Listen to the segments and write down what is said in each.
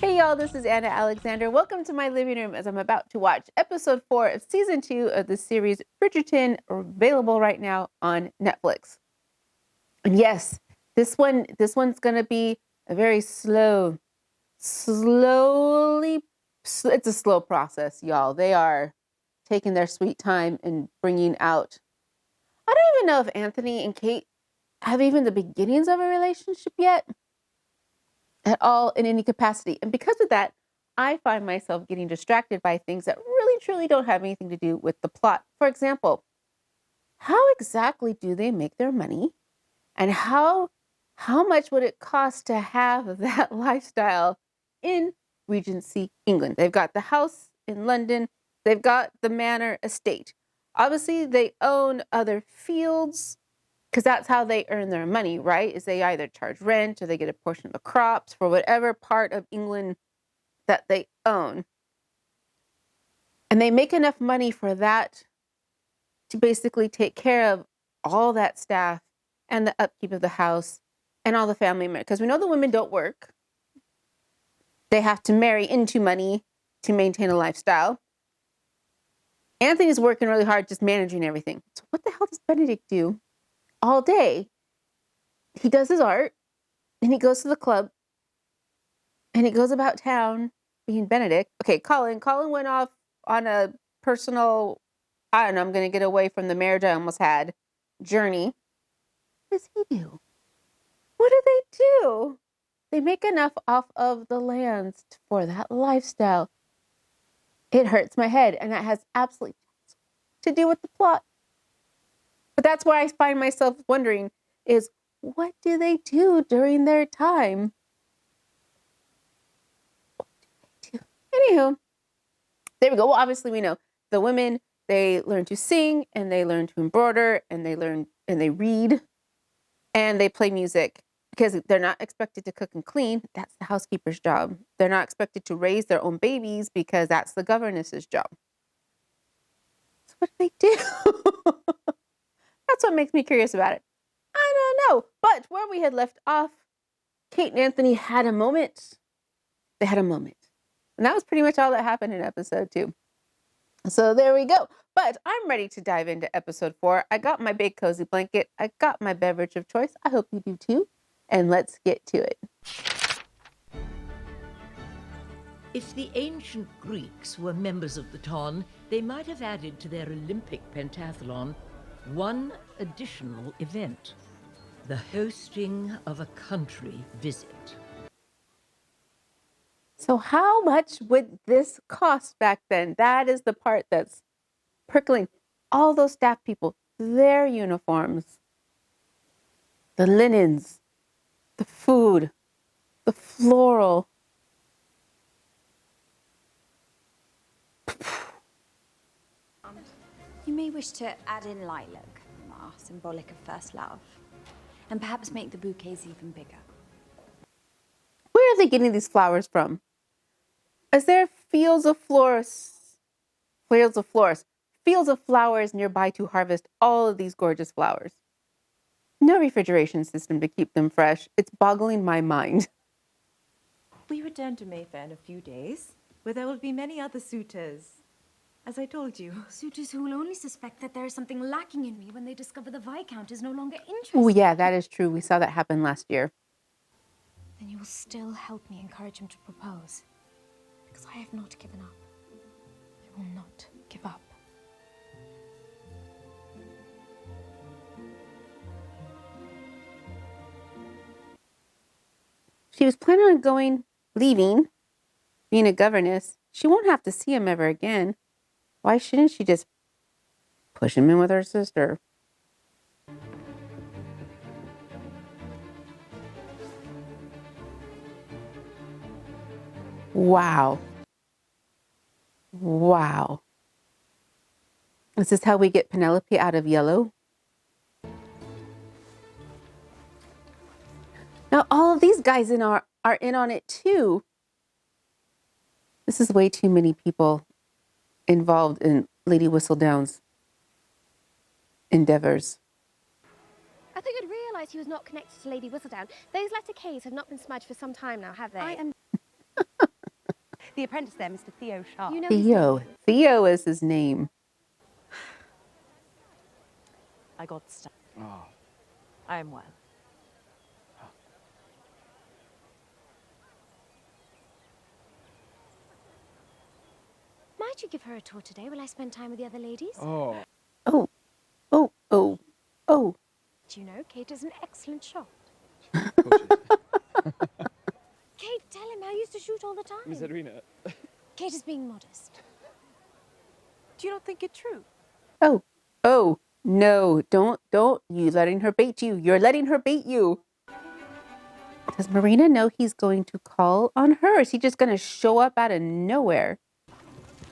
Hey y'all, this is Anna Alexander. Welcome to my living room as I'm about to watch episode 4 of season 2 of the series Bridgerton, available right now on Netflix. And yes, this one's gonna be a very it's a slow process, y'all. They are taking their sweet time and bringing out. I don't even know if Anthony and Kate have even the beginnings of a relationship yet at all in any capacity. And because of that, I find myself getting distracted by things that really, truly don't have anything to do with the plot. For example, how exactly do they make their money? And how much would it cost to have that lifestyle in Regency, England? They've got the house in London. They've got the manor estate. Obviously, they own other fields because that's how they earn their money, right? Is they either charge rent or they get a portion of the crops for whatever part of England that they own. And they make enough money for that to basically take care of all that staff and the upkeep of the house and all the family members. Because we know the women don't work. They have to marry into money to maintain a lifestyle. Anthony's working really hard just managing everything. So what the hell does Benedict do all day? He does his art and he goes to the club and he goes about town being Benedict. Okay, Colin went off on a personal, I don't know, I'm going to get away from the marriage I almost had journey. What does he do? What do they do? They make enough off of the lands for that lifestyle. It hurts my head, and that has absolutely to do with the plot. But that's why I find myself wondering is, what do they do during their time? What do they do? Anywho, there we go. Well, obviously we know the women, they learn to sing and they learn to embroider and they learn and they read and they play music because they're not expected to cook and clean. That's the housekeeper's job. They're not expected to raise their own babies because that's the governess's job. So what do they do? That's what makes me curious about it. I don't know. But where we had left off, Kate and Anthony had a moment. They had a moment. And that was pretty much all that happened in episode 2. So there we go. But I'm ready to dive into episode 4. I got my big cozy blanket. I got my beverage of choice. I hope you do too. And let's get to it. If the ancient Greeks were members of the Ton, they might have added to their Olympic pentathlon one additional event: the hosting of a country visit. So how much would this cost back then? That is the part that's percolating. All those staff people, their uniforms, the linens, the food, the floral. You may wish to add in lilac, symbolic of first love, and perhaps make the bouquets even bigger. Where are they getting these flowers from? Is there fields of flowers nearby to harvest all of these gorgeous flowers? No refrigeration system to keep them fresh. It's boggling my mind. We return to Mayfair in a few days, where there will be many other suitors. As I told you. Suitors who will only suspect that there is something lacking in me when they discover the Viscount is no longer interested. Oh yeah, that is true. We saw that happen last year. Then you will still help me encourage him to propose. Because I have not given up. I will not give up. She was planning on leaving, being a governess. She won't have to see him ever again. Why shouldn't she just push him in with her sister? Wow. Wow. Is this how we get Penelope out of yellow? Now all of these guys are in on it too. This is way too many people involved in Lady Whistledown's endeavors. I thought you'd realise he was not connected to Lady Whistledown. Those letter K's have not been smudged for some time now, have they? The apprentice there, Mr. Theo Sharp. You know his Theo. name? Theo is his name. I got stuck. Oh. I am well. Might you give her a tour today while I spend time with the other ladies? Oh. Oh, oh, oh, oh. Do you know, Kate is an excellent shot. Of course she is. Kate, tell him I used to shoot all the time. Miss Edwina. Kate is being modest. Do you not think it true? Oh, oh, no, don't. You letting her bait you. You're letting her bait you. Does Marina know he's going to call on her? Is he just going to show up out of nowhere?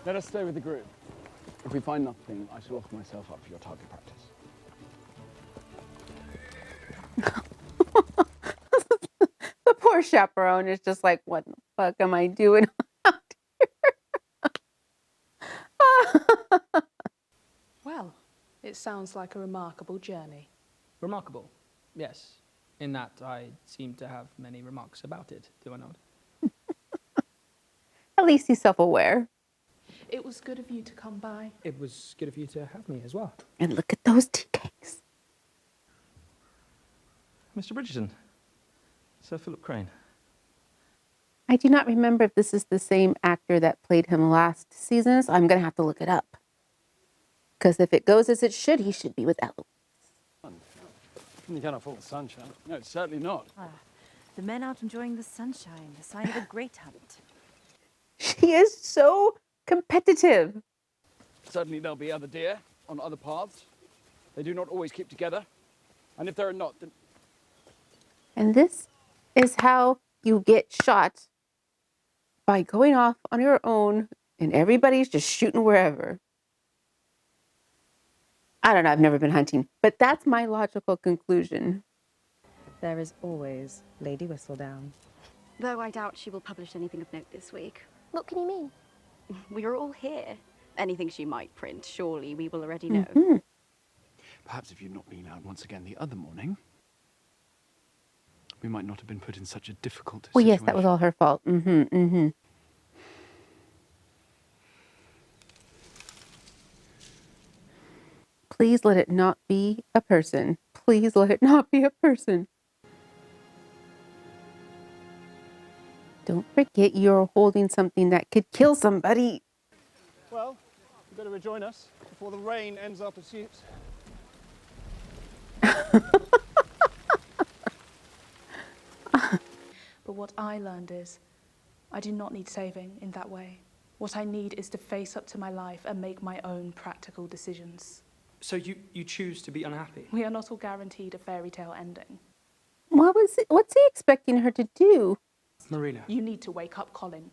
Let us stay with the group. If we find nothing, I shall offer myself up for your target practice. The poor chaperone is just like, what the fuck am I doing out here? Well, it sounds like a remarkable journey. Remarkable, yes. In that I seem to have many remarks about it, do I not? At least he's self-aware. It was good of you to come by. It was good of you to have me as well. And look at those tea cakes. Mr. Bridgerton, Sir Philip Crane. I do not remember if this is the same actor that played him last season, so I'm going to have to look it up. Because if it goes as it should, he should be with Eloise. You cannot fault the sunshine. No, it's certainly not. The men out enjoying the sunshine, the sign of a great hunt. She is so competitive. Certainly there'll be other deer on other paths. They do not always keep together. And if there are not, then... And this is how you get shot, by going off on your own and everybody's just shooting wherever. I don't know, I've never been hunting, but that's my logical conclusion. There is always Lady Whistledown. Though I doubt she will publish anything of note this week. What can you mean? We are all here. Anything she might print, surely we will already know. Mm-hmm. Perhaps if you'd not been out once again the other morning, we might not have been put in such a difficult Well, situation. yes, that was all her fault. Please let it not be a person. Please let it not be a person. Don't forget you're holding something that could kill somebody. Well, you better rejoin us before the rain ends our pursuits. But what I learned is, I do not need saving in that way. What I need is to face up to my life and make my own practical decisions. So you choose to be unhappy? We are not all guaranteed a fairy tale ending. What's he expecting her to do? Marina. You need to wake up, Colin.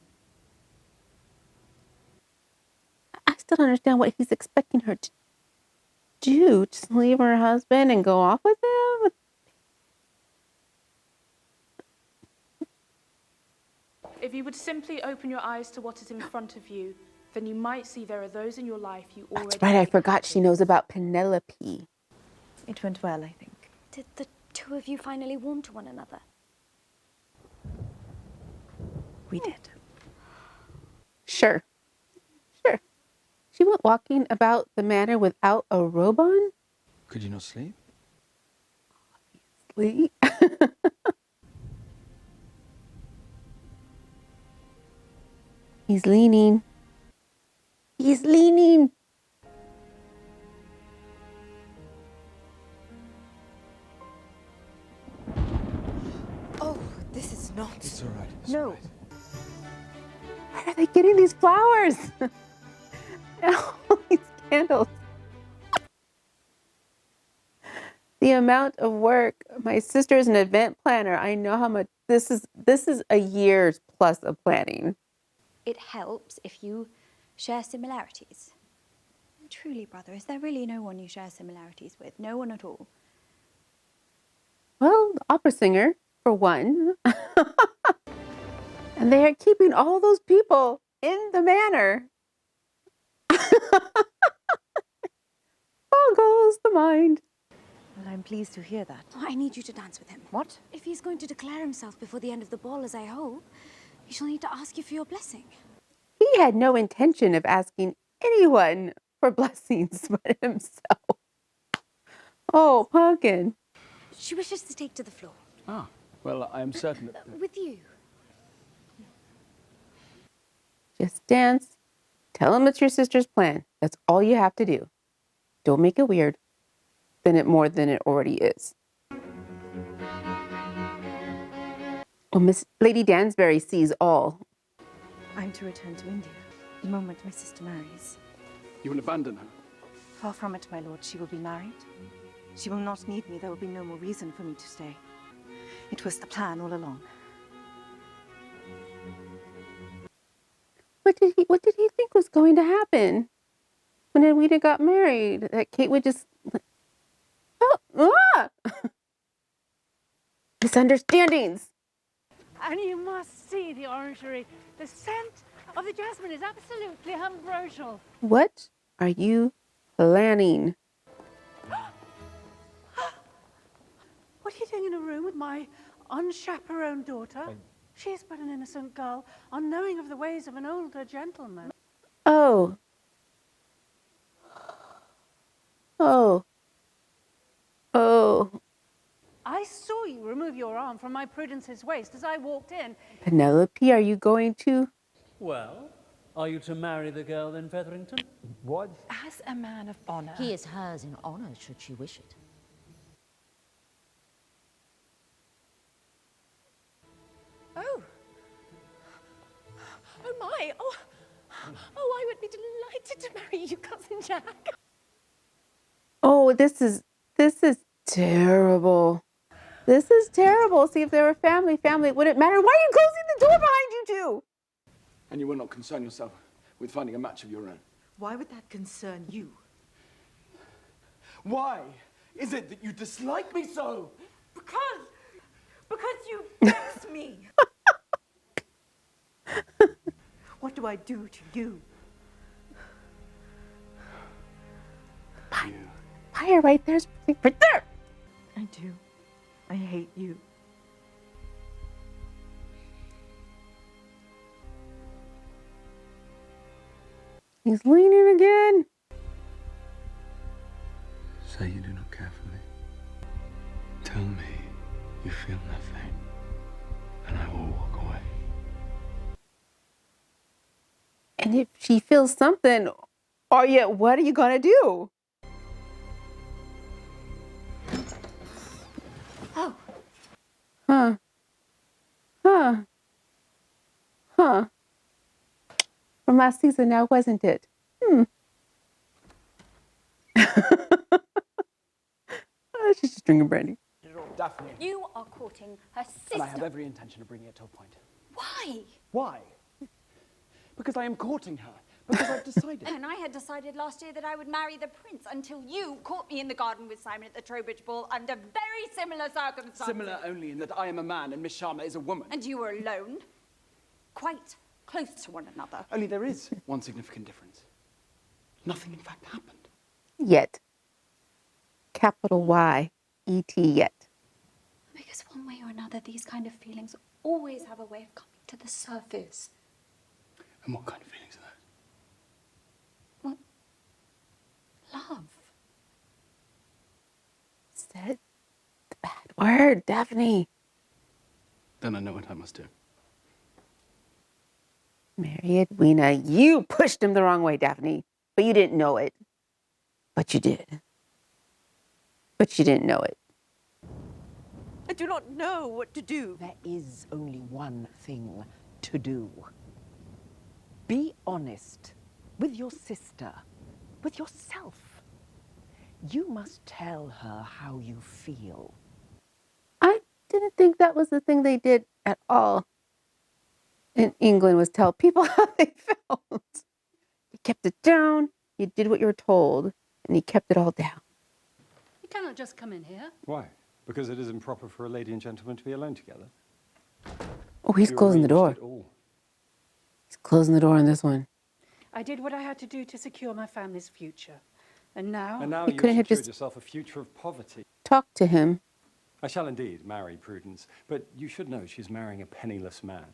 I still don't understand what he's expecting her to do. Just leave her husband and go off with him? If you would simply open your eyes to what is in front of you, then you might see there are those in your life you already... That's right, I forgot she knows about Penelope. It went well, I think. Did the two of you finally warm to one another? We did. Sure. She went walking about the manor without a robe on? Could you not sleep? Sleep? He's leaning. He's leaning. Oh, this is not... It's all right. It's No. all right. Where are they getting these flowers? And all these candles. The amount of work. My sister's an event planner. I know how much this is a year's plus of planning. It helps if you share similarities. Truly, brother, is there really no one you share similarities with? No one at all? Well, the opera singer, for one. And they are keeping all those people in the manor. Boggles the mind. Well, I'm pleased to hear that. Oh, I need you to dance with him. What? If he's going to declare himself before the end of the ball, as I hope, he shall need to ask you for your blessing. had no intention of asking anyone for blessings but himself. Oh, Pumpkin. She wishes to take to the floor. Ah, well, I am certain that... With you. Just dance. Tell him it's your sister's plan. That's all you have to do. Don't make it weird. More than it already is. Oh, Miss Lady Dansbury sees all. I'm to return to India the moment my sister marries. You will abandon her? Far from it, my lord. She will be married. She will not need me. There will be no more reason for me to stay. It was the plan all along. What did he think was going to happen when Edwina got married? That Kate would just... Misunderstandings. And you must see the orangery. The scent of the jasmine is absolutely ambrosial. What are you planning? What are you doing in a room with my unchaperoned daughter? She is but an innocent girl, unknowing of the ways of an older gentleman. Oh. Oh. Oh. I saw you remove your arm from my Prudence's waist as I walked in. Penelope, are you going to? Well, are you to marry the girl in Featherington? What? As a man of honor. He is hers in honor, should she wish it. Oh. Oh my. Oh, I would be delighted to marry you, Cousin Jack. Oh, this is terrible. This is terrible. See, if they were family, it wouldn't matter. Why are you closing the door behind you two? And you will not concern yourself with finding a match of your own. Why would that concern you? Why is it that you dislike me so? Because you vex me. What do I do to you? Fire right there's right there. I do. I hate you. He's leaning again. Say you do not care for me. Tell me you feel nothing, and I will walk away. And if she feels something, what are you gonna do? Oh. Huh. From last season now, wasn't it? She's just drinking brandy. Daphne. You are courting her sister. And I have every intention of bringing it to a point. Why? Why? Because I am courting her. Because I've decided. And I had decided last year that I would marry the prince until you caught me in the garden with Simon at the Trowbridge ball under very similar circumstances. Similar only in that I am a man and Miss Sharma is a woman. And you were alone. Quite close to one another. Only there is one significant difference. Nothing, in fact, happened. Yet. Capital Y-E-T yet. Because one way or another, these kind of feelings always have a way of coming to the surface. And what kind of feelings are those? Well, love. Said the bad word, Daphne. Then I know what I must do. Marry Edwina. You pushed him the wrong way, Daphne. But you didn't know it. But you did. But you didn't know it. I do not know what to do. There is only one thing to do. Be honest with your sister, with yourself. You must tell her how you feel. I didn't think that was the thing they did at all in England, was tell people how they felt. You kept it down, you did what you were told, and you kept it all down. You cannot just come in here. Why? Because it isn't proper for a lady and gentleman to be alone together. Oh, he's closing the door. He's closing the door on this one. I did what I had to do to secure my family's future. And now You couldn't have secured just yourself a future of poverty. Talk to him. I shall indeed marry Prudence, but you should know she's marrying a penniless man.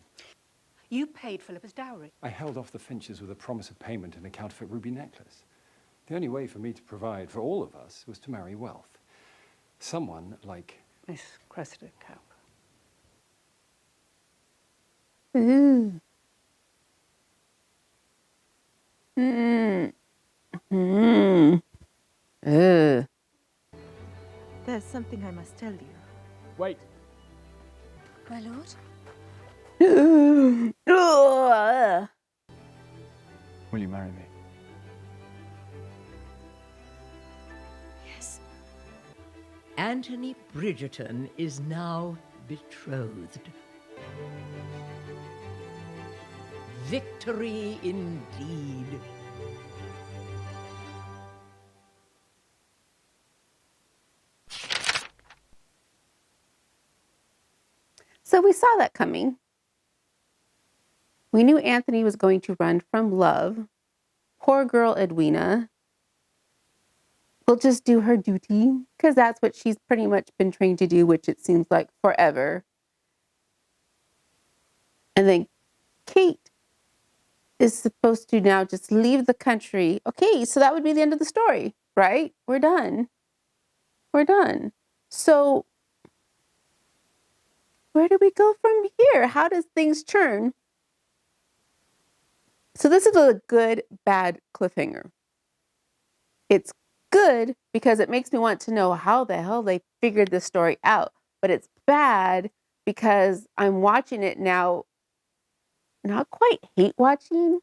You paid Philippa's dowry. I held off the Finches with a promise of payment and a counterfeit ruby necklace. The only way for me to provide for all of us was to marry wealth. Someone like Miss Cressida Cowper. Ooh. Mm. Mm. Ugh. There's something I must tell you. Wait. My lord? Ugh. Will you marry me? Yes. Anthony Bridgerton is now betrothed. Victory indeed. So we saw that coming. We knew Anthony was going to run from love. Poor girl Edwina will just do her duty because that's what she's pretty much been trained to do, which it seems like forever. And then Kate is supposed to now just leave the country. Okay, so that would be the end of the story, right? We're done. We're done. So where do we go from here? How does things turn? So this is a good, bad cliffhanger. It's good because it makes me want to know how the hell they figured this story out. But it's bad because I'm watching it now, not quite hate watching.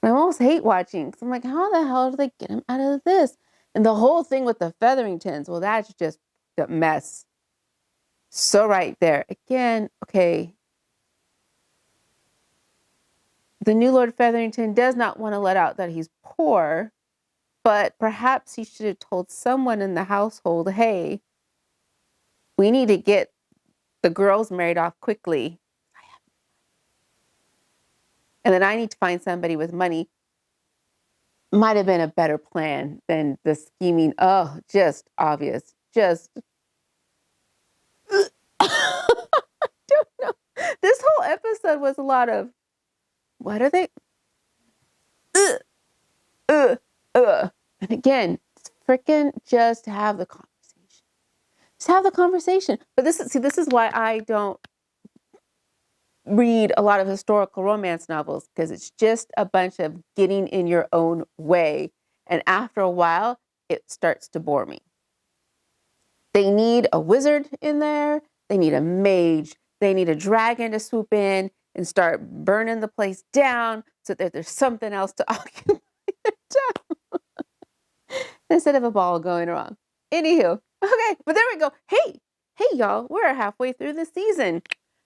I almost hate watching because I'm like, how the hell do they get him out of this? And the whole thing with the Featheringtons, well, that's just a mess. So right there. Again, okay. The new Lord Featherington does not want to let out that he's poor, but perhaps he should have told someone in the household, hey, we need to get the girls married off quickly. And then I need to find somebody with money. Might have been a better plan than the scheming. Oh, just obvious. Just, I don't know. This whole episode was a lot of, what are they? And again, freaking just have the conversation. Just have the conversation. But this is why I don't read a lot of historical romance novels, because it's just a bunch of getting in your own way. And after a while, it starts to bore me. They need a wizard in there. They need a mage. They need a dragon to swoop in and start burning the place down so that there's something else to occupy their time instead of a ball going wrong. Anywho, okay, but there we go. Hey, y'all, we're halfway through the season.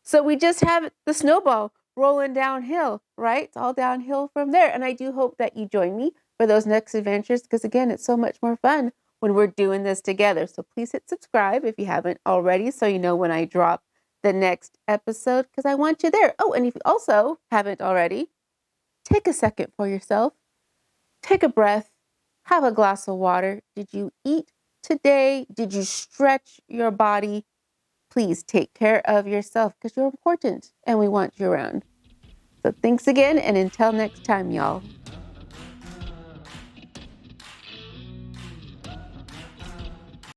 So we just have the snowball rolling downhill, right? It's all downhill from there. And I do hope that you join me for those next adventures because, again, it's so much more fun when we're doing this together. So please hit subscribe if you haven't already so you know when I drop the next episode because I want you there. Oh, and if you also haven't already, take a second for yourself. Take a breath. Have a glass of water. Did you eat today? Did you stretch your body? Please take care of yourself because you're important and we want you around. So thanks again, and until next time, y'all.